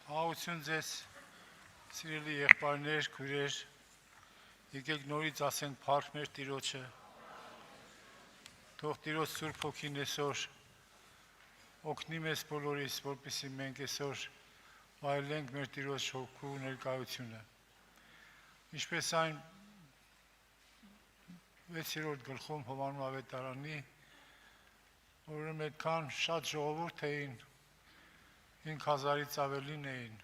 Աղություն ձեզ, սիրելի եղբայրներ, քույրեր, եկեք նորից ասենք փառք մեր Տիրոջը, թող Տիրոջ Սուրբ Հոգին այսօր օգնի մեզ բոլորիս, որպեսզի մենք այսօր վայելենք մեր Տիրոջ հոգու ներկայությունը։ Ինչպես այն 6-րդ գլխում Հովհաննես ավետարանի, որում այդքան շատ ժողովուրդ էին, 5000-ից ավելին էին,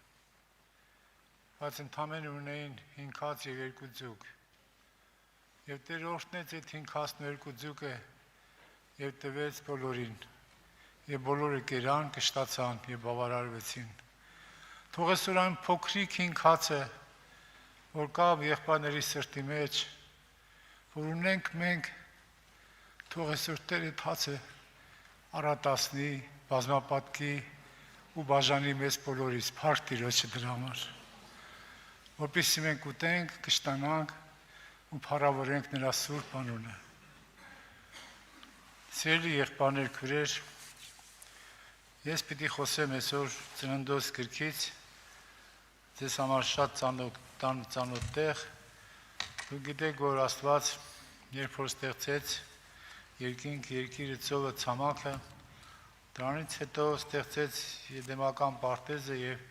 բայց ընդամենը ունեին 5 և 2 ձուկ։ Եվ Տեր օրհնեց այդ 5 և 2 ձուկը և տվեց բոլորին, և բոլորը կերան, կշտացան և բավարարվեցին։ Թող այսօր այն փոքրիկ 5 հացը, որ կա եղբայրների սրտի մեջ, որ ունենք մենք, թող այսօր Տեր այդ հացը առատացնի, բազմապատկի ու բաժանի մեզ բոլորիս, փառք Տիրոջը դրա համար, որպեսզի մենք ուտենք, կշտանանք ու փառավորենք նրա սուրբ անունը։ Սիրելի եղբայրներ, քույրեր, ես պիտի խոսեմ այսօր Ծննդոց գրքից, ձեզ համար շատ ծանոթ տեղ, դուք գիտեք, որ Աստված երբ որ ստեղծեց երկինք, երկիրը, ծովը, ցամաքը, դրանից հետո ստեղծեց Եդեմական պարտեզը և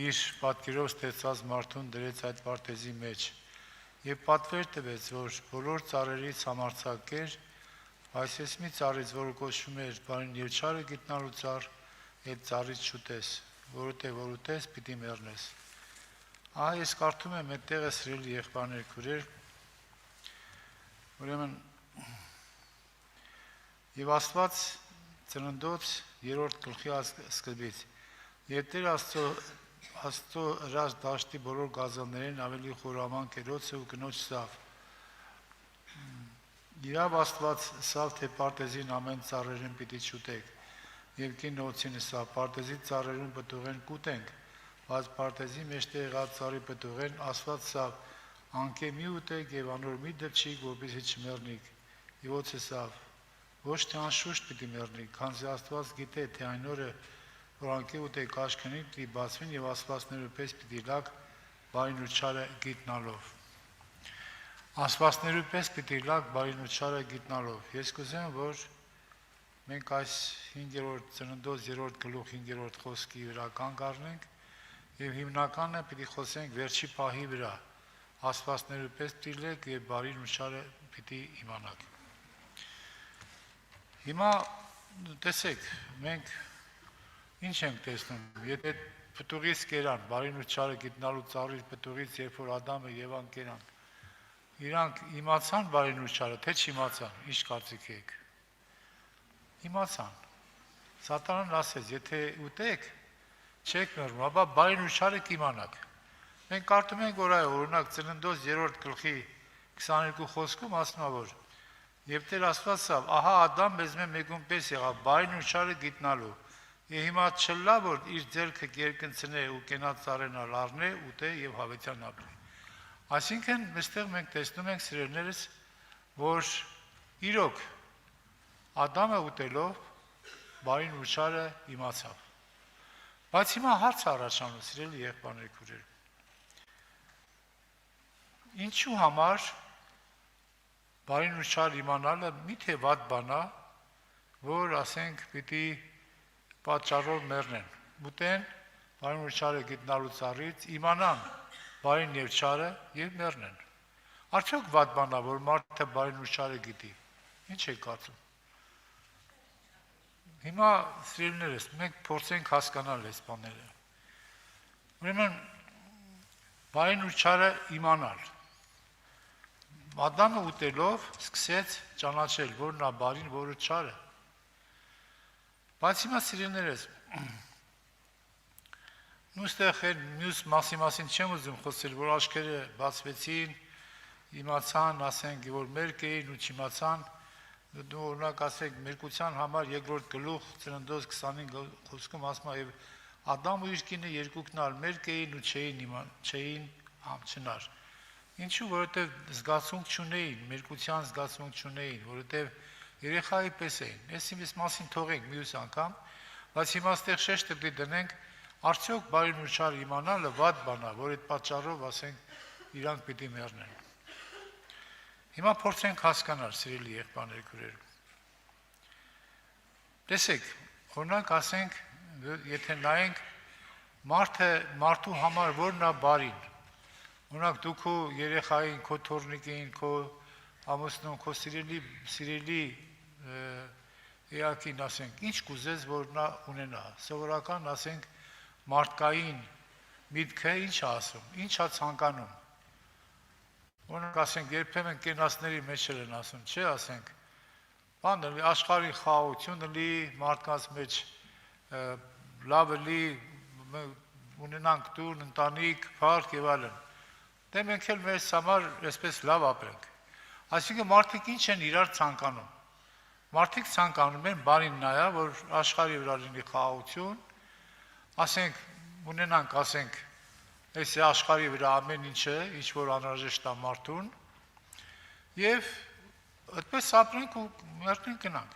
իր պատկերով ստեղծած մարդուն դրեց այդ պարտեզի մեջ և պատվեր տվեց, որ բոլոր ծառերից համարձակեր, բայց ես մի ծառից, որը կոչվում էր բարին և չարը գիտնալու ծառ, այդ ծառից չուտես, որովհետև որ ուտես, պիտի մեռնես։ Ահա ես կարդում եմ այդտեղ սիրելի եղբայրներ, քույրեր, ուրեմն և Աստված Ծննդոց 3-րդ գլխի սկզբից և Տեր Աստծո հրաշ դաշտի բոլոր գազաններին ավելի խորաման կերոցը ու կնոջ սավ։ Իրավ Աստված սավ, թե պարտեզին ամեն ծառերին պիտի չուտեք, և կին օձին սավ, պարտեզի ծառերուն պտուղեն կուտենք, բայց պարտեզի մեջտեղ եղած ծառի պտուղեն Աստված սավ, անկե մի ուտեք և անոր մի դպչիք, որպեսզի չմեռնիք, և օձը սավ, ոչ թե անշուշտ պիտի մեռնիք, քանզի Աստված գիտե, թե այն օրը, որ անկե ուտեք աշխնիկ պիտի բացվին և աստվածներու պես պիտի լաք բարին ու չարը գիտնալով։ Աստվածներու պես պիտի լաք բարին ու չարը գիտնալով։ Ես կուզեմ, որ մենք այս 5-րդ Ծննդոց 3-րդ գլուխ 5-րդ խոսքի վրա կանգ առնենք և հիմնականը պիտի խոսենք վերջի պահի վրա։ Աստվածներու պես պիտի լեք և բարին ու չարը պիտի իմանաք։ Հիմա տեսեք, մենք ինչ ենք տեսնում, եթե պտուղից կերան, բարին ու չարը գիտնալու ծառի պտուղից, երբ որ Ադամը Եվան կերան, իրանք իմացան բարին ու չարը, թե չիմացան, ինչ կարծիք եք։ Իմացան։ Սատանան ասեց, եթե ուտեք, չեք մեռնում, ապա բարին ու չարը կիմանաք։ Մենք կարդում ենք, որ այո, օրինակ Ծննդոց 3-րդ գլխի 22 խոսքում ասում է, որ և Տեր Աստված ասավ, ահա Ադամ մեզ մեկուն պես եղավ, բարին ու չարը գիտնալու, և հիմա չլա, որ իր ձեռքը կերկնցնե ու կենաց ծառենալ առնե, ուտե և հավիտյան ապրի։ Այսինքն, այստեղ մենք տեսնում ենք, սիրելիներս, որ իրոք Ադամը ուտելով բարին ու չարը իմացավ։ Բայց հիմա հարց առաջանում, սիրելի եղբայրներ, քույրեր, ինչու համար բարին ու չար իմանալը միթե վատ բան է, որ ասենք պիտի պատճառով մեռնեն, ուտեն բարին ու չարը գիտնալու ծառից, իմանան բարին և չարը և մեռնեն։ Արդյոք վատ բան է, որ մարդը բարին ու չարը գիտի։ Ինչ եք կարծում։ Հիմա սիրելիներս, մենք փորձենք հասկանալ այս բաները։ Ուրեմն բարին ու չարը իմանալ։ Ադամը ուտելով սկսեց ճանաչել, որն է բարին, որը չարը։ Բայց հիմա սիրելիներս, նույնստեղ մյուս մասին չեմ ուզում խոսել, որ աչքերը բացվեցին, իմացան, ասենք, որ մերկ էին ու չիմացան, դու օրինակ ասեք, մերկության համար 2-րդ գլուխ Ծննդոց 25 խոսքում ասում է, և Ադամ ու իր կինը երկուքն ալ մերկ էին ու չէին չնար։ Ինչու, որովհետև զգացմունք չունեին, մերկության զգացմունք չունեին, որովհետև երեխայի պես էին։ Այս մասին թողենք մյուս անգամ, բայց հիմա այստեղ շեշտը պիտի դնենք Արդյոք բարին ու չար իմանալը վատ բան է, որ այդ պատճառով ասենք իրանք պիտի մեռնեն։ Հիմա փորձենք հասկանալ, սիրելի եղբայրներ, քույրեր։ Տեսեք, օրինակ ասենք, եթե նայենք մարդու համար որն է բարին։ Օրինակ դու քո երեխային, քո թոռնիկին, քո ամուսնուն, քո սիրելի էակին ասենք, ինչ կուզես որ նա ունենա։ Սովորական ասենք մարդկային միտքը ինչ է ասում, ինչ է ցանկանում։ Օրինակ ասենք երբեմն կենացների մեջ են ասում, չէ, ասենք բանը լի աշխարհի խաղաղությունը լի մարդկանց մեջ լավը լի ունենանք տուն, ընտանիք, փառք եւ այլն։ Դե մենք էլ մեզ համար այսպես լավ ապրենք։ Այսինքն մարդիկ ինչ են իրար ցանկանում։ Մարդիկ ցանկանում են բարին նայա, որ աշխարհի վրա լինի խաղաղություն, ասենք ունենանք, ասենք այս աշխարհի վրա ամեն ինչը, ինչ որ անհրաժեշտ է մարդուն, եւ այդպես ապրենք ու մերթին գնանք։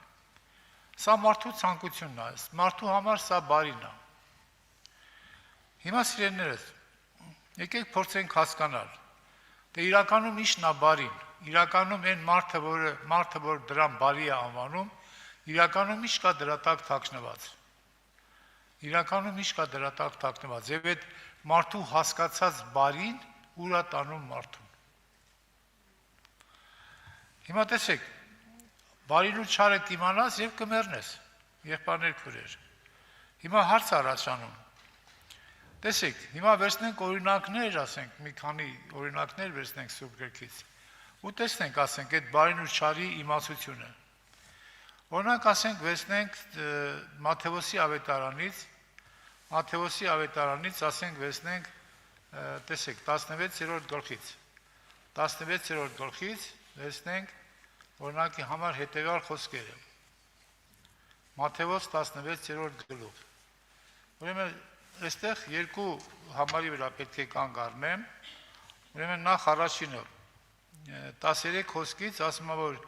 Սա մարդու ցանկությունն է, մարդու համար սա բարին է։ Հիմա սիրելիներս, եկեք փորձենք հասկանալ, թե իրականում ինչն է բարին, իրականում այն մարդը, որ դրան բարի է անվանում, իրականում ինչ կա դրա տակ թաքնված։ Իրականում ինչ կա դրա տակ թաքնված, եւ այդ մարդու հասկացած բարին ուր է տանում մարդուն։ Հիմա տեսեք, բարին ու չարը կիմանաս եւ կմեռնես, եղբայրներ, քույրեր։ Հիմա հարց առաջանում։ Տեսեք, հիմա վերցնենք օրինակներ, ասենք, մի քանի օրինակներ վերցնենք Սուրբ Գրքից։ Ու տեսնենք, ասենք, այդ բարին ու չարի իմացությունը։ Օրինակ, ասենք, վերցնենք Մատթեոսի ավետարանից, ասենք, վերցնենք, տեսեք, 16-րդ գլխից։ 16-րդ գլխից վերցնենք օրինակի համար հետևյալ խոսքերը։ Մատթեոս 16-րդ գլուխ։ Ուրեմն այստեղ երկու համարի վրա պետք է կանգ առնեմ։ Ուրեմն նախ առաջինը 13 խոսքից ասում է, որ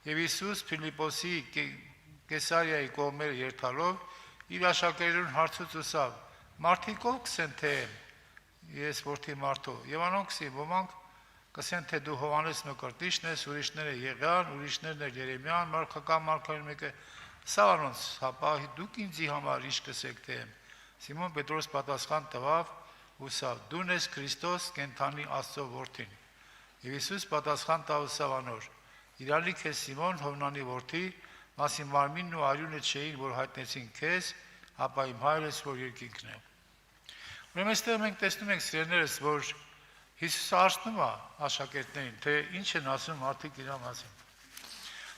եւ Հիսուս Փիլիպոսի Կեսարիայի կողմերը երթալով իր աշակերտներուն հարցուց ուսավ. Մարդիկ ով կսեն թե ես որդի մարդու։ Եվ անոնք կսի ոմանք կսեն թե դու Հովհաննես Մկրտիչն ես, ուրիշները Եղիան, ուրիշներն էլ Երեմիան, Մարգական Մարգարեն մեկը։ Սա անոնց հապա դուք ինձի համար ինչ կսեք թե եմ։ Սիմոն Պետրոս պատասխան տվավ ուսավ. Դու ես Քրիստոս կենթանի Աստծո որդին։ Եվ Հիսուս պատասխան տավ ուսավ անոր. Իրալիք է Սիմոն Հովնանի որդի, մասի մարմինն ու արյունը չէին, որ հայտնեցին քեզ, ապա իմ հայրս, որ երկինքն է։ Ուրեմն այստեղ մենք տեսնում ենք, սիրելիներս, որ Հիսուսը հարցնում է աշակերտներին, թե ինչ են ասում մարդիկ իր մասին։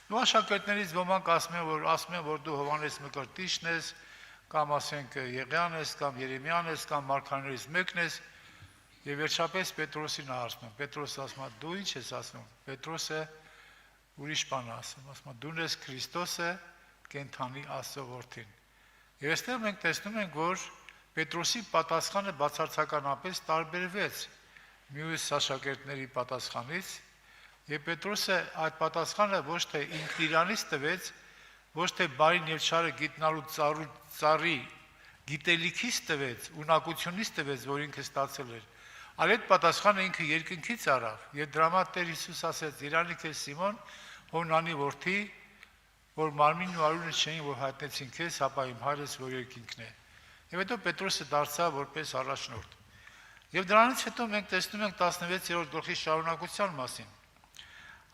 Ու աշակերտներից ոմանք ասում են, որ դու Հովհաննես Մկրտիչն ես, կամ ասենք Եղիան ես, կամ Երեմիան ես, կամ մարգարեներից մեկն ես, եւ վերջապես Պետրոսին հարցնում։ Պետրոսը ասում է. դու ինչ ես ասում։ Պետրոսը ուրիշ բան ասում, ասում է դու ես Քրիստոսը կենթանի Աստծո որդին։ Եվ այստեղ մենք տեսնում ենք, որ Պետրոսի պատասխանը բացարձականապես տարբերվեց մյուս աշակերտների պատասխանից, եւ Պետրոսը այդ պատասխանը ոչ թե ինքն իրանից տվեց, ոչ թե բարին եւ չարը գիտնալու ծառի գիտելիքից տվեց, ունակությունից տվեց, որ ինքը ստացել էր, այլ այդ պատասխանը ինքը երկնքից առավ, եւ դրա համար Տեր Հիսուս ասեց. Իրալիք է Սիմոն Հովնանի որդի, որ մարմինն ու արյունը չէին, որ հայտնեցին քեզ, ապա իմ հայրս, որ երկինքն է։ Եվ հետո Պետրոսը դարձավ որպես առաջնորդ։ Եվ դրանից հետո մենք տեսնում ենք 16-րդ գլխի շարունակության մասին։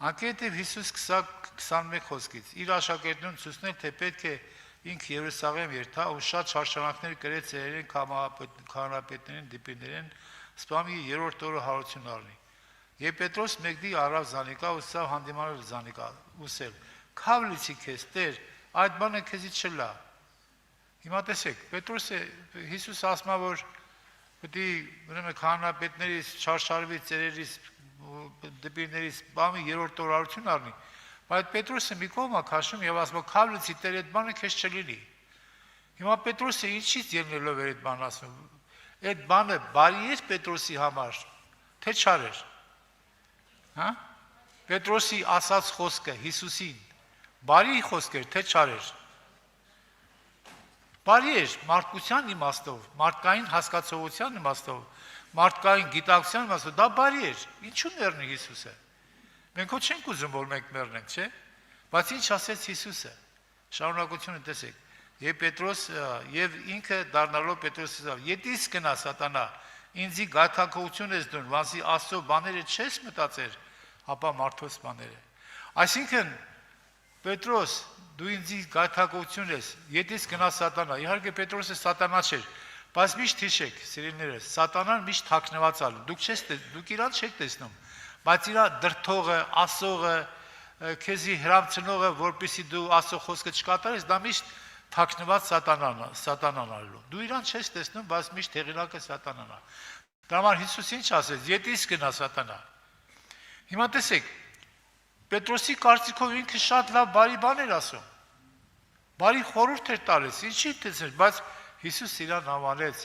Անկետև Հիսուս 21 խոսքից իր աշակերտներուն ցույցնել, թե պետք է ինքը Երուսաղեմ երթա ու շատ շարժանակներ կրեց երեն քահանապետներին, դիպիներին, սպամի 3-րդ օրը հարություն առնի։ Եվ Պետրոս մեկդի առավ Զանիկա ու սա հանդիմանել Զանիկա ուսել. Քավլիցի քեզ Տեր, այդ բանը քեզից չլա։ Հիմա տեսեք, Պետրոսը Հիսուս ասում է, որ պետք է ուրեմն քահանապետներից, չարշարվի ծերերից, դիպիներից սպամի 3-րդ օր հարություն առնի։ Բայց Պետրոսը մի կողմ է քաշում եւ ասում է. Քավլիցի Տեր, այդ բանը քեզ չլինի։ Հիմա Պետրոսը ինչից ելնելով էր այդ բանը ասում։ Այդ բանը բարի էր Պետրոսի համար, թե չար էր։ Հա? Պետրոսի ասած խոսքը Հիսուսին բարի խոսք էր, թե չար էր։ Բարի էր մարդկության իմաստով, մարդկային հասկացողության իմաստով, մարդկային գիտակցության իմաստով, դա բարի էր։ Ինչու մեռնի Հիսուսը։ Մենք ոչ չենք ուզում, որ մենք մեռնենք, չէ՞։ Բայց ինչ ասեց Հիսուսը։ Շարունակությունը տեսեք։ Եվ Պետրոս եւ ինքը դառնալով Պետրոսի ասավ. «Ետիս գնա սատանա, ինձի գայթակղություն ես դնում, վասի Աստծո բաները չես մտածեր, ապա մարդոս բաները»։ Այսինքն Պետրոս, դու ինձի գայթակղություն ես, ետիս գնա սատանա։ Իհարկե Պետրոսը սատանա չէր, բայց միշտ հիշեք, սիրելիներս, սատանան միշտ թաքնված ալ։ Դուք իրան չեք տեսնում, բայց իրա դրթողը, ասողը, քեզի հրամցնողը, որպեսզի դու Աստծո խոսքը չկատարես, դա միշտ թաքնված սատանան ալու։ Դու իրան չես տեսնում, բայց միշտ հեղինակը սատանան է։ Դրա համար Հիսուս ինչ ասեց. «Ետիս գնա սատանա»։ Հիմա տեսեք, Պետրոսի կարծիքով ինքը շատ լավ բարի բան էր ասում։ Բարի խորհուրդ էր տալիս, ինչի՞ տեսեր, բայց Հիսուս իրան համարեց.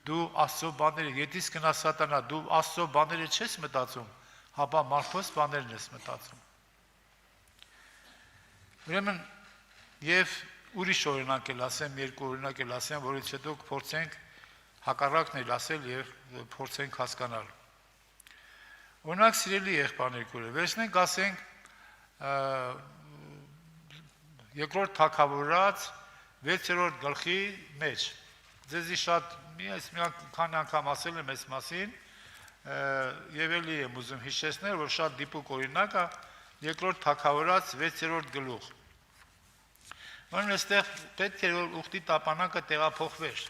«Դու Աստծո բաները, ետիս գնա սատանա, դու Աստծո բաները չես մտածում, հապա մարդոս բաներն ես մտածում»։ Ուրեմն եւ ուրիշ օրինակ էլ ասեմ, երկու օրինակ էլ ասեմ, որից հետո կփորձենք հակառակն էլ ասել եւ փորձենք հասկանալ։ Օրինակ սիրելի եղբայրներ կուրը, վերցնենք ասենք երկրորդ թագավորաց 6-րդ գլխի մեջ։ Ձեզի շատ մի քանի անգամ ասել եմ այս մասին, եւ էլի եմ ուզում հիշեցնել, որ շատ դիպուկ օրինակ է երկրորդ թագավորաց 6-րդ գլուխ։ Ուրեմն այստեղ պետք է որ ուխտի տապանակը տեղափոխվեր։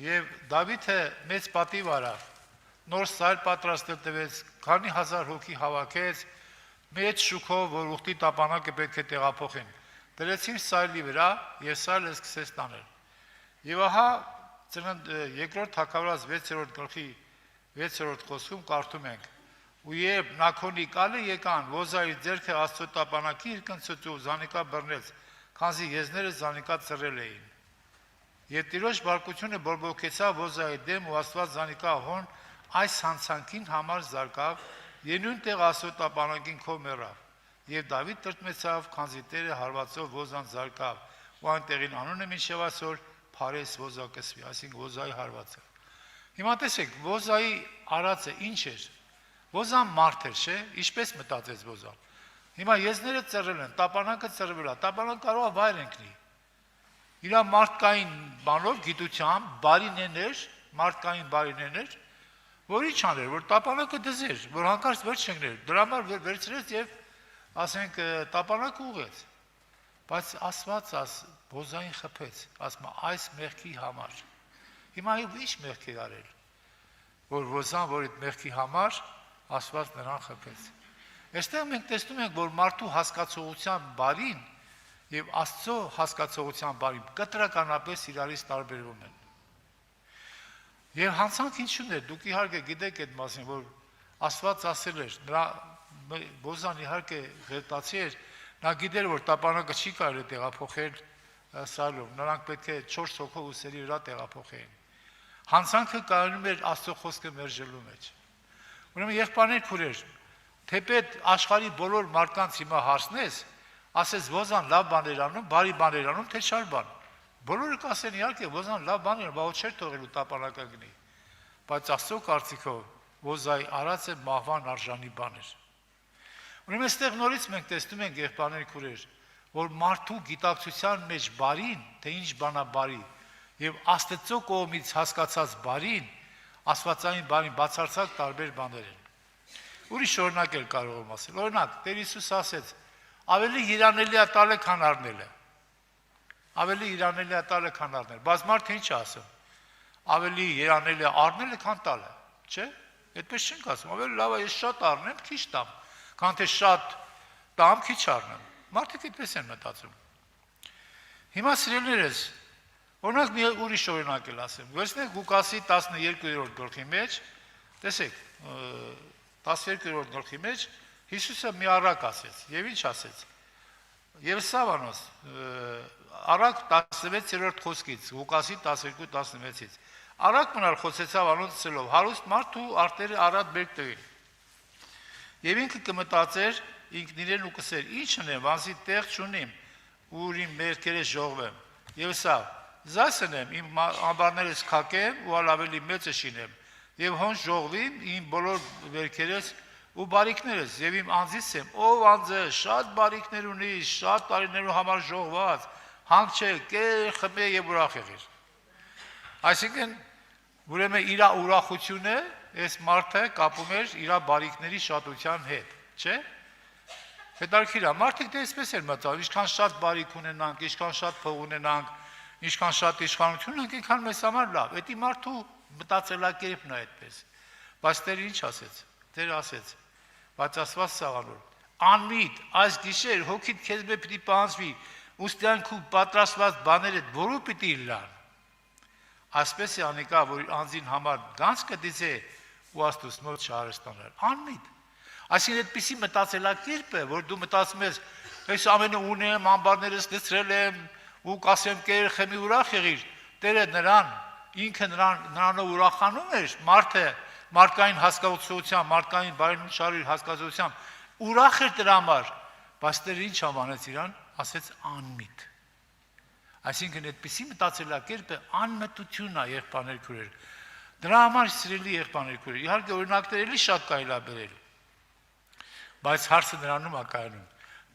Եվ Դավիթը մեծ պատիվ արավ, նոր սայլ պատրաստել տվեց, քանի հազար հոգի հավաքեց, մեծ շուքով, որ ուխտի տապանակը պետք է տեղափոխեն։ Դրեցին սայլի վրա եւ սայլը սկսեց տանել։ Եվ ահա երկրորդ թագավորաց 6-րդ գլխի 6-րդ խոսքում կարդում ենք. «Ու երբ Նաքոնի կալը եկան, Ոզայի ձեռքը Աստծո տապանակի իրկնցուց ու զանիկա բռնեց, քանզի եզները զանիկա ծռել էին։ Եվ Տիրոջ բարկությունը բորբոքեցավ Ոզայի դեմ ու Աստված զանիկա հոն այս հանցանքին համար զարկավ, եւ նույնտեղ Աստծո տապանակին քո մեռավ։ Եվ Դավիթ տրտմեցավ, քանզի Տերը հարվածով Ոզան զարկավ, ու այնտեղին անունը մինչև այսօր Փարես Ոզա կսվի», այսինքն Ոզայի հարվածը։ Հիմա տեսեք, Ոզայի արածը ինչ էր։ Ոզան մարդ էր, չէ՞, ինչպես մտածեց Ոզան։ Հիմա եզները ծռել են, տապանակը ծռվել է, տապանակ կարող է վայր ընկնի։ Իրա մարդկային բանով, գիտությամբ, բարինեներ, մարդկային բարինեներ, որ ինչ աներ, որ տապանակը դզեր, որ հանկարծ վերջ չընկներ, դրա համար վերցրեց եւ ասենք տապանակը ուղեց։ Բայց Աստված Ոզային խփեց, ասում է այս մեղքի համար։ Հիմա ինչ մեղք է արել, որ Ոզան, որ այդ մեղքի համար Աստված նրան խփեց։ Այստեղ մենք տեսնում ենք, որ մարդու հասկացողության բարին եւ Աստծո հասկացողության բարին կտրականապես իրարից տարբերվում են։ Եվ հանցանք ինչու՞ն է, դուք իհարկե գիտեք այդ մասին, որ Աստված ասել էր, նրա Ոզան իհարկե ղետացի էր, նա գիտեր, որ տապանակը չի կարելի տեղափոխել սայլով, նրանք պետք է 4 հոգով ուսերի վրա տեղափոխեին։ Հանցանքը կայանում էր Աստծո խոսքը մերժելու մեջ։ Ուրեմն եղբայրներ քուրեր, թեպետ աշխարհի բոլոր մարդկանց հիմա հարցնես, ասես Ոզան լավ բաներ անում, բարի բաներ անում, թե չար բան։ Բոլորը կասեն իհարկե Ոզան լավ բաներ, բայց չէր թողելու տապանակը գնի։ Բայց Աստծո կարծիքով Ոզայի արածը մահվան արժանի բան էր։ Ուրեմն այստեղ նորից մենք տեսնում ենք եղբայրներ քուրեր, որ մարդու գիտակցության մեջ բարին, թե ինչ բան է բարի, եւ Աստծո կողմից հասկացած բարին, աստվածային բարին բացարձակ տարբեր բաներ են։ Ուրիշ օրինակ էլ կարող եմ ասել։ Օրինակ, Տեր Հիսուս ասեց. ավելի հիրանելի է տալը, քան առնելը։ Ավելի հիրանելի է տալը, քան առնելը։ Բայց մարդը ինչ ասում։ Ավելի հիրանելի է առնելը, քան տալը, չէ՞։ Այդպես չենք ասում։ Ավելի լավ է ես շատ առնեմ, քիչ տամ, քան թե շատ տամ, քիչ առնեմ։ Մարդիկ այդպես են մտածում։ Հիմա սիրելիներս, օրինակ մի ուրիշ օրինակ էլ ասեմ։ Վերցնենք Ղուկասի 12-րդ գլխի մեջ, տեսեք, 12-րդ գլխի մեջ Հիսուսը մի առակ ասեց, եւ ինչ ասեց։ Եվ Սավանոս, առակ 16-րդ խոսքից, Ղուկասի 12-16-ից։ Առակ մնալ խոսեցավ անոնց ցելով, հարուստ մարդ ու արտերը առատ բերք տվին։ Եվ ինքը կմտածեր ինքն իրեն ու կսեր, ի՞նչն է, վանսի տեղ չունիմ, ուր իմ մերքերը ժողվեմ։ Եվ սա զասնեմ, իմ ամբարներս քակեմ ու ավելի մեծը շինեմ եւ հոն ժողվիմ իմ բոլոր վերքերս ու բարիքներս եւ իմ անձից եմ ով անձը շատ բարիքներ ունի շատ տարիներու համար ժողված հանք չէ կեր խմե եւ ուրախ եղիր այսինքն ուրեմն իր ուրախությունը այս մարդը կապում էր իր բարիքների շատության հետ չէ հետարքիր է մարդիկ դե այսպես էր մտածում ինչքան շատ բարիք ունենանք ինչքան շատ փող ունենանք ինչքան շատ իշխանություն ունենք այնքան մեզ համար լավ էդի մարդու մտածելակերպն է այդպես բայց Տերը ինչ ասեց Տերը ասեց բայց ասված սաղանոր անմիտ այս գիշեր հոգիդ քեզ մե պիտի պահանջվի ուստյան քու պատրաստված բաները որու պիտի լան ասպես է անիկա որ անձին համար գանց կդիցե ու աստուց մոտ շարստանալ անմիտ այսինքն այդպիսի մտածելակերպ է որ դու մտածում ես այս ամենը ունեմ ամբարներս լցրել եմ ու կասեմ կեր խմի ուրախ եղիր Տերը նրան ինքը նրանով ուրախանում էր մարդը մարդկային հասկացության մարդկային բարենուշարի հասկացության ուրախ էր դրա համար բայց Տերը ինչ անվանեց իրան ասեց անմիտ այսինքն այդպիսի մտածելակերպը անմտություն է եղբայրներ քուրեր դրա համար սիրելի եղբայրներ քուրեր իհարկե օրինակներ էլի շատ կարելի է բերել բայց հարցը նրանում է կայանում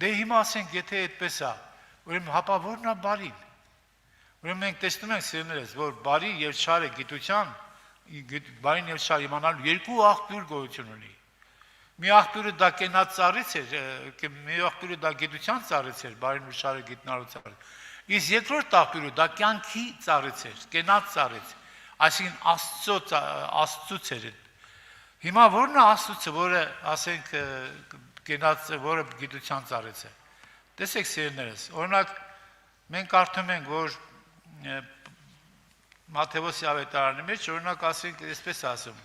դե հիմա ասենք եթե այդպես է ուրեմն հապա որն է բարին ուրեմն մենք տեսնում ենք սիրելիներս որ բարի եւ չարը գիտության բարին եւ չարը իմանալու երկու աղբյուր գոյություն ունի մի աղբյուրը դա կենաց ծառից էր մի աղբյուրը դա գիտության ծառից էր բարին ու չարը գիտնալու ծառը իսկ երկրորդ աղբյուրը դա կյանքի ծառից էր կենաց ծառից այսինքն աստծուց էր հիմա որն է աստծուցը որը ասենք կենաց որը գիտության ծառից է տեսեք սիրելիներս օրինակ մենք կարդում ենք որ Մատթեոսի ավետարանի մեջ օրինակ ասենք այսպես ասում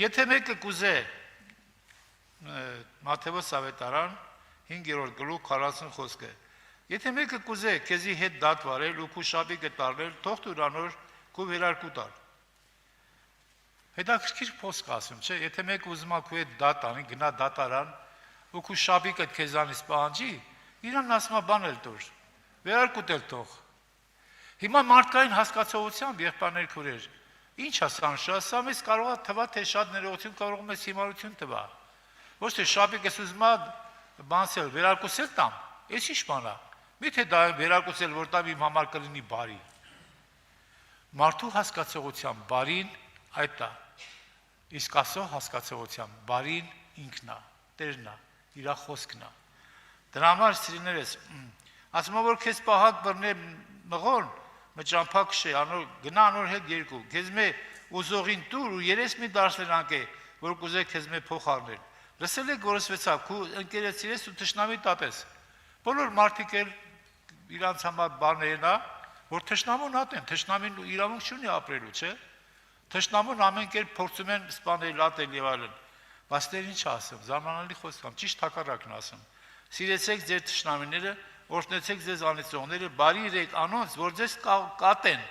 եթե մեկը կուզե Մատթեոս ավետարան 5-րդ գլուխ 40 խոսքը եթե մեկը կուզե քեզի հետ դատ վարել ու քու շապիկը տառնել թող դուրանոր քու վերարկու տար հետաքրքիր խոսք ասում չէ եթե մեկը ուզում է քու հետ դատ անի գնա դատարան ու քու շապիկը քեզանից պահանջի իրան ասում է բան էլ տուր վերարկուտել թող հիմա մարդկային հասկացողությամբ եղբայրներ քուրեր ինչ ասան շասա մեզ կարող է թվա թե շատ ներողություն կարող մեզ հիմարություն տվա ոչ թե շապիկս ուզում է բանսել վերարկուսել տամ ես ինչ բան է միթե դա վերարկուսել որ տամ իմ համար կլինի բարի մարդու հասկացողությամբ բարին այդ է իսկ Աստծո հասկացողությամբ բարին ինքն է Տերն է իր խոսքն է դրա համար սիրելիներս ասում եմ որ քեզ պահակ բռնե մղոն մճամփակ շե անոր գնա անոր հետ երկու քեզ մե ուզողին տուր ու երես մի դարսելանք է որ կուզե քեզ մե փոխ առնել լսել եք որսվեցավ քու ընկերեցրես ու թշնամի տատես բոլոր մարդիկ էլ իրանց համար բաներն է որ թշնամուն ատեն թշնամին իրավունք չունի ապրելու չէ թշնամուն ամեն կերպ փորձում են սպանել ատել եւ այլն բայց Տեր ինչ ասում զարմանալի խոսք ամ ճիշտ հակառակն ասում սիրեցեք ձեր թշնամիները օրհնեցեք ձեզ անիծողները բարի իրեք անոնց որ ձեզ կատեն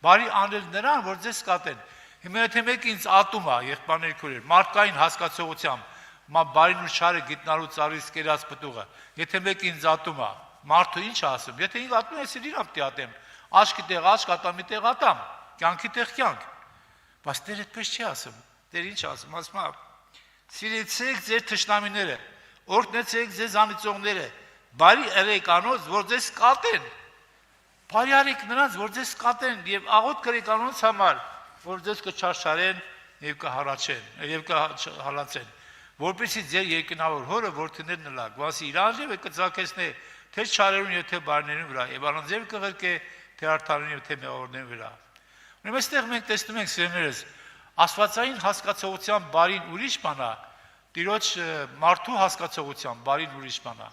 բարի անել նրան որ ձեզ կատեն հիմա եթե մեկ ինձ ատում է եղբայրներ քուրեր մարդկային հասկացողությամբ մա բարին ու չարը գիտնալու ծառից կերած պտուղը եթե մեկ ինձ ատում է մարդու ինչ ասում եթե ինձ ատում ես իրան պիտի ատեմ աշկի տեղ աշկ ատամի տեղ ատամ կյանքի տեղ կյանք բայց Տեր այդպես չի ասում Տեր ինչ ասում ասում է սիրեցեք ձեր թշնամիները օրհնեցեք ձեզ անիծողները բարի եղեք անոնց որ ձեզ կատեն բարի արեք նրանց որ ձեզ կատեն եւ աղոտ կրեք անոնց համար որ ձեզ կչարչարեն եւ կհարաչեն եւ կհալածեն որպեսզի ձեր երկնավոր հորը որդիներն լակ վասի իրան եւ կծակեսնե թե չարերուն եւ թե բարիներուն վրա եւ առանձև կղրկե թե արդարին եւ թե մեղավորներուն վրա ուրեմն այստեղ մենք տեսնում ենք սիրելիներս աստվածային հասկացողությամբ բարին ուրիշ բան է Տիրոջ մարդու հասկացողությամբ բարին ուրիշ բան է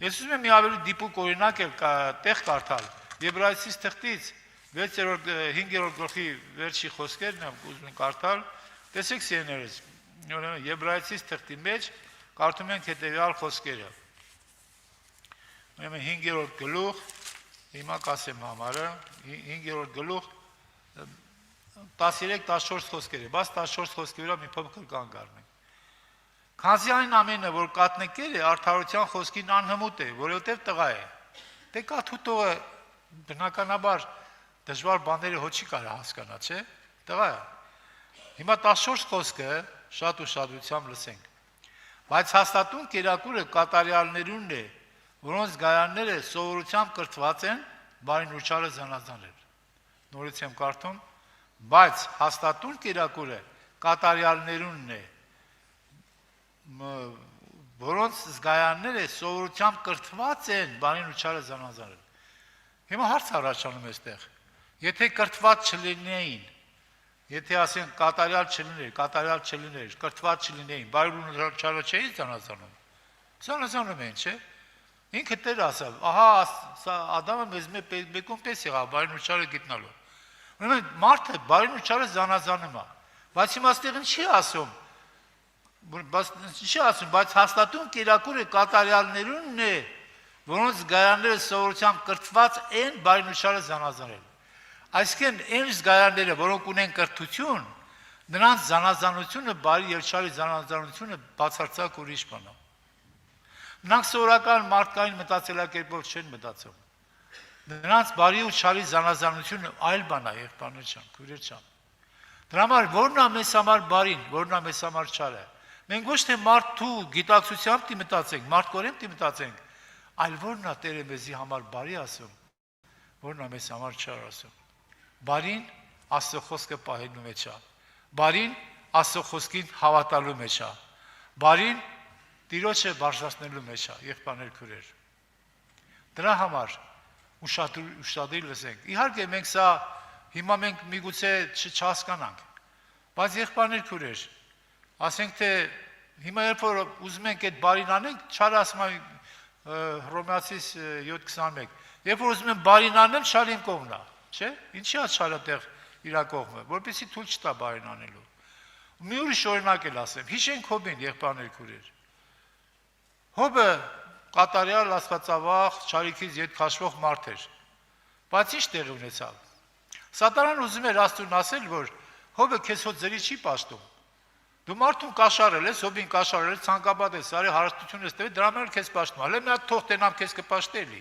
ես ուզում եմ մի ավելի դիպուկ օրինակ էլ տեղ կարդալ Եբրայեցիս թղթից 5-րդ գլխի վերջի խոսքերն եմ ուզում եմ կարդալ տեսեք սիրելիներս ուրեմն Եբրայեցիս թղթի մեջ կարդում ենք հետևյալ խոսքերը ուրեմն 5-րդ գլուխ հիմա կասեմ համարը 5-րդ գլուխ 13-14 խոսքեր է բայց 14 խոսքի վրա մի փոքր կանգ առնենք քանզի այն ամենը որ կատնեկել է արդարության խոսքին անհմուտ է որովհետև տղա է դե կաթուտողը բնականաբար դժվար բաները հոչի կարա հասկանա, չէ՞։ Տղա։ Հիմա 14 խոսքը շատ ուշադրությամբ լսենք։ Բայց հաստատուն կերակուրը կատարյալներունն է, որոնց գայանները սովորությամբ կրթված են բարին ու չարը զանազանել։ Նորից եմ կարդում, բայց հաստատուն կերակուրը կատարյալներունն է, որոնց զգայանները սովորությամբ կրթված են բարին ու չարը զանազանել։ Հիմա հարց առաջանում է այստեղ։ Եթե կրթված չլինեին, եթե ասենք կատարյալ չլիներ, կրթված չլինեին, բարին ու չարը չէի զանազանում։ Զանազանում են, չէ՞։ Ինքը Տեր ասավ, ահա Ադամը մեզ մեկում պես եղավ բարին ու չարը գիտնալու։ Ուրեմն մարդը բարին ու չարը զանազանում է, բայց հիմա այստեղ չի ասում, բայց հաստատուն կերակուրը կատարյալներունն է, որոնց գայանները սովորությամբ կրթված են բարին ու չարը զանազանել։ Այսինքն այն զգայանները, որոնք ունեն կրթություն, նրանց զանազանությունը բարի եւ չարի զանազանությունը բացարձակ ուրիշ բան է։ Նրանք սովորական մարդկային մտածելակերպով չեն մտածում։ Նրանց բարի ու չարի զանազանությունը այլ բան է, եղբայրներ ջան, քույրեր ջան։ Դրա համար ո՞րն է մեզ համար բարին, ո՞րն է մեզ համար չարը։ Մենք ոչ թե մարդու գիտակցությամբ դիմացենք, մարդկորեն դիմացենք, այլ ո՞րն է Տերը մեզի համար բարի ասում, ո՞րն է մեզ համար չար ասում։ Բարին Աստծո խոսքը պահելու մեջ է։ Բարին Աստծո խոսքին հավատալու մեջ է։ Բարին Տիրոջը բարձրացնելու մեջ է, եղբայրներ քույրեր։ Դրա համար ուշադրիր լսենք։ Իհարկե մենք սա հիմա մենք միգուցե չհասկանանք, բայց եղբայրներ քույրեր, ասենք թե հիմա երբ որ ուզում ենք այդ բարին անենք, չարը ասում է Հռոմեացիս 7:21, երբ որ ուզում եմ բարին անել, չարը իմ կողմն է, չէ՞։ Ինչի՞ է չարը տեղ իր կողմը, որպեսզի թույլ չտա բարին անելու։ Մի ուրիշ օրինակ էլ ասեմ, հիշենք Հոբին, եղբայրներ քույրեր։ Հոբը կատարյալ աստվածավախ, չարիքից ետ քաշվող մարդ էր, բայց ինչ տեղի ունեցավ։ Սատանան ուզում էր Աստծուն ասել, որ Հոբը քեզ հո ձրի չի պաշտում։ Դու մարդուն կաշառել ես, Հոբին կաշառել ես, ցանկապատ ես, արի հարստություն ես տվել, դրա համար քեզ պաշտում։ Հələ մի հատ թող տենամ քեզ կպաշտելի։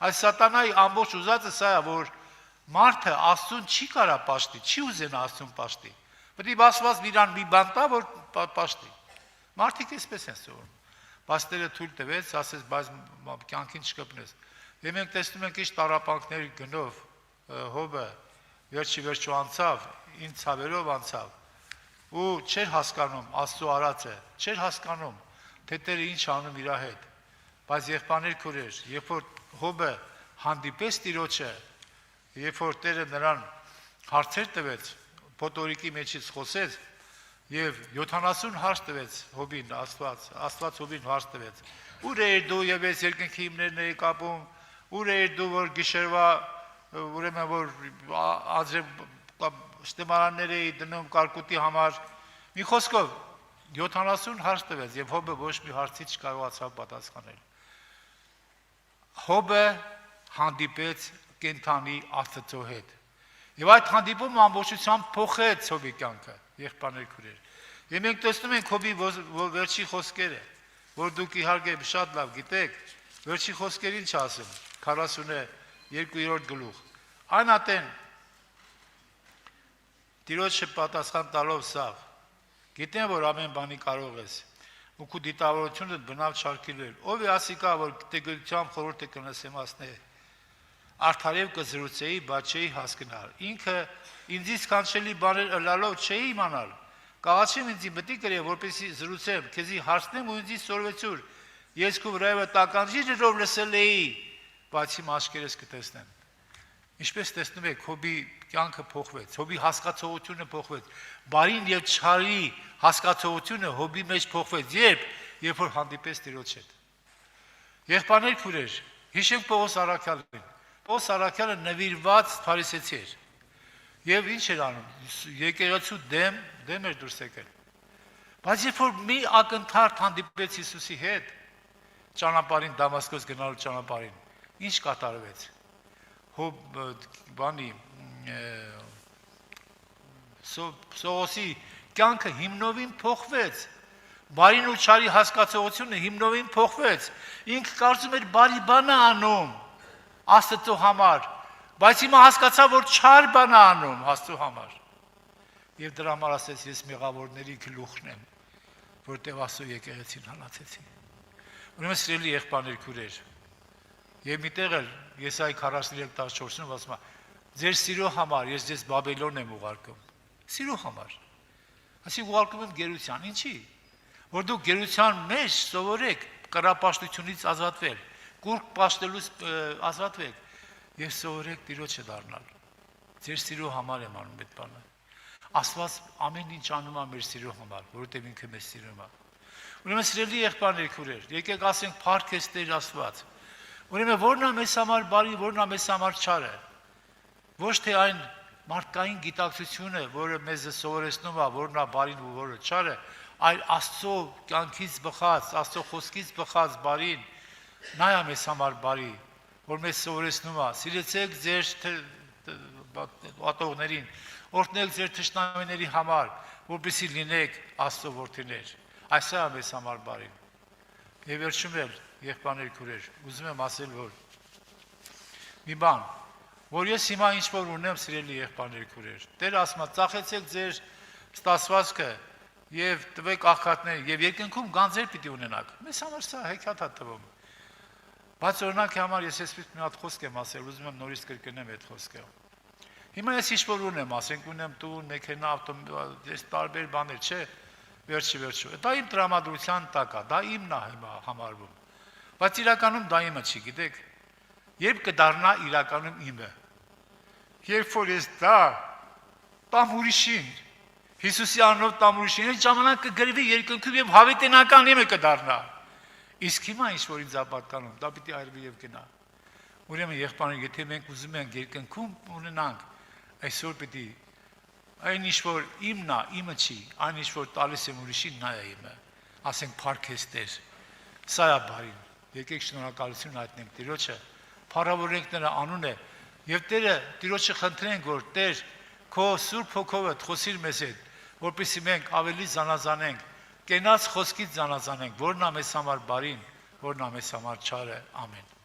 Այս սատանայի ամբողջ ուզածը սա է, որ մարդը Աստծուն չի կարա պաշտի, չի ուզենա Աստծուն պաշտի։ Պետք է բացված իրան մի բան տա, որ պաշտի։ Մարդիկ էսպես են սովորում։ Պաստերը թույլ տվեց, ասեց, բայց կյանքին չկպնես։ Եվ մենք տեսնում ենք ինչ տառապանքների գնով Հոբը վերջի անցավ, ինչ ցավերով անցավ։ Ու չէր հասկանում Աստծո արածը, չէր հասկանում, թե Տերը ինչ անում իր հետ։ Բայց եղբայրներ քույրեր, երբ որ Հոբը հանդիպեց Տիրոջը, երբ որ Տերը նրան հարցեր տվեց, փոթորիկի մեջից խոսեց, եւ 70 հարց տվեց Հոբին, Աստված Հոբին հարց տվեց։ Ուր էր դու եւ ես երկնքի հիմներն էի կապում, ուր էր դու որ գիշերվա ուրեմն որ շտեմարաններ էի դնում կարկուտի համար։ Մի խոսքով 70 հարց տվեց եւ Հոբը ոչ մի հարցի չկարողացավ պատասխանել։ Հոբը հանդիպեց կենթանի Աստծո հետ։ Եվ այդ հանդիպումը ամբողջությամբ փոխեց Հոբի կյանքը, եղբայրներ քույրեր։ Եվ մենք տեսնում ենք Հոբի վերջի խոսքերը, որ դուք իհարկե շատ լավ գիտեք, վերջի խոսքերին չասում, 42-րդ գլուխ։ Այն ատեն Տիրոջը պատասխան տալով սավ, գիտեմ, որ ամեն բանի կարող ես, ու քու դիտավորությունը բնավ չարկիլել, ով է ասիկա, որ տեգրությամբ խորհուրդը կնսեմասնե, արդարև կզրուցեի, բայց չէի հասկնալ, ինքը ինձից կանչելի բաներ ըլալով չէի իմանալ, կաղաչեմ ինձի մտի կրե, որպեսի զրուցեմ, քեզի հարցնեմ ու ինձի սորվեցուր, ես քու վրայվը տականջիրով լսել էի, բայց իմ աշկերես կտեսնեմ։ Ինչպես տեսնում եք, Հոբի կյանքը փոխվեց, Հոբի հասկացողությունը փոխվեց, բարին եւ չարի հասկացողությունը Հոբի մեջ փոխվեց, երբ որ հանդիպեց Տիրոջ հետ։ Եղբայրներ քույրեր, հիշենք Պողոս առաքյալին։ Պողոս առաքյալը նվիրված փարիսեցի էր։ Եվ ինչ էր անում, եկեղեցու դեմ էր դուրս եկել։ Բայց երբ որ մի ակնթարթ հանդիպեց Հիսուսի հետ, ճանապարհին Դամասկոս գնալու ճանապարհին, ինչ կատարվեց։ Սողոսի կյանքը հիմնովին փոխվեց, բարին ու չարի հասկացողությունը հիմնովին փոխվեց, ինքը կարծում էր բարի բան է անում Աստծո համար, Բայց հիմա հասկացա, որ չար բան է անում Աստծո համար։ Եվ դրա համար ասեց, ես մեղավորների գլուխն եմ, որտեղ Աստծո եկեղեցին հալածեցի։ Ուրեմն սիրելի եղբայրներ, քուրեր, եւ միտեղ էլ Եսայի 43:14-ում ասում է. ձեր սիրո համար ես ձեզ Բաբելոն եմ ուղարկում։ Սիրո համար։ Այսինքն ուղարկում եմ գերության, ինչի՞։ Որ դուք գերության մեջ սովորեք կռապաշտությունից ազատվել, կուրկ պաշտելուց ազատվեք եւ սովորեք Տիրոջը դառնալ։ Ձեր սիրո համար եմ անում այդ բանը։ Աստված ամեն ինչ անում է մեր սիրո համար, որովհետեւ ինքը մեզ սիրում է։ Ուրեմն սիրելի եղբայրներ, քուրեր, եկեք ասենք փառք ես Տեր Աստված։ Ուրեմն ո՞րն է մեզ համար բարի, ո՞րն է մեզ համար չարը։ Ոչ թե այն մարդկային գիտակցությունը, որը մեզ սովորեցնում է, որն է բարին ու որը չարը, այլ Աստծո կյանքից բխած, Աստծո խոսքից բխած բարին, նա է մեզ համար բարի, որ մեզ սովորեցնում է. սիրեցեք ձեր ատողներին, օրհնեք ձեր թշնամիների համար, որպեսզի լինեք Աստծո որդիներ։ Այս է մեզ համար բարին։ Եվ վերջում էլ, եղբայրներ, քուրեր, ուզում եմ ասել, որ մի բան, որ ես հիմա ինչ որ ունեմ, սիրելի եղբայրներ, քուրեր, Տեր ասում է, ծախեցեք ձեր ստացվածքը եւ տվեք աղքատներին եւ երկնքում գանձեր պիտի ունենաք։ Մեզ համար սա հեքիաթ է թվում։ Բայց օրինակի համար ես այսպես մի հատ խոսք եմ ասել, ուզում եմ նորից կրկնեմ այդ խոսքը։ Հիմա ես ինչ որ ունեմ, ասենք ունեմ տուն, մեքենա, ես տարբեր բաներ, չէ, վերջի։ Դա իմ տրամադրության տակ է, դա իմն է հիմա համարվում։ Բայց իրականում դա իմը չի, գիտեք։ Երբ կդառնա իրականում իմը։ Երբ որ ես դա տամ ուրիշին, Հիսուսի անունով տամ ուրիշին, այդ ժամանակ կգրվի երկնքում եւ հավիտենական իմը կդառնա։ Իսկ հիմա ինչ որ ինձ ապատկանում, դա պիտի այրվի եւ գնա։ Ուրեմն եղբայրներ, եթե մենք ուզում ենք երկնքում ունենանք, այսօր պիտի այն ինչ որ իմն է, իմը չի, այն ինչ որ տալիս եմ ուրիշին, նա է իմը։ Ասենք փառք ես Տեր։ Սա է բարին։ Եկեք շնորհակալություն հայտնենք Տիրոջը, փառավորենք նրա անունը եւ Տերը Տիրոջը խնդրենք, որ Տեր քո Սուրբ Հոգովդ խոսիր մեզ հետ, որպեսզի մենք ավելի զանազանենք, կենաց խոսքից զանազանենք, որն է մեզ համար բարին, որն է մեզ համար չարը։ Ամեն։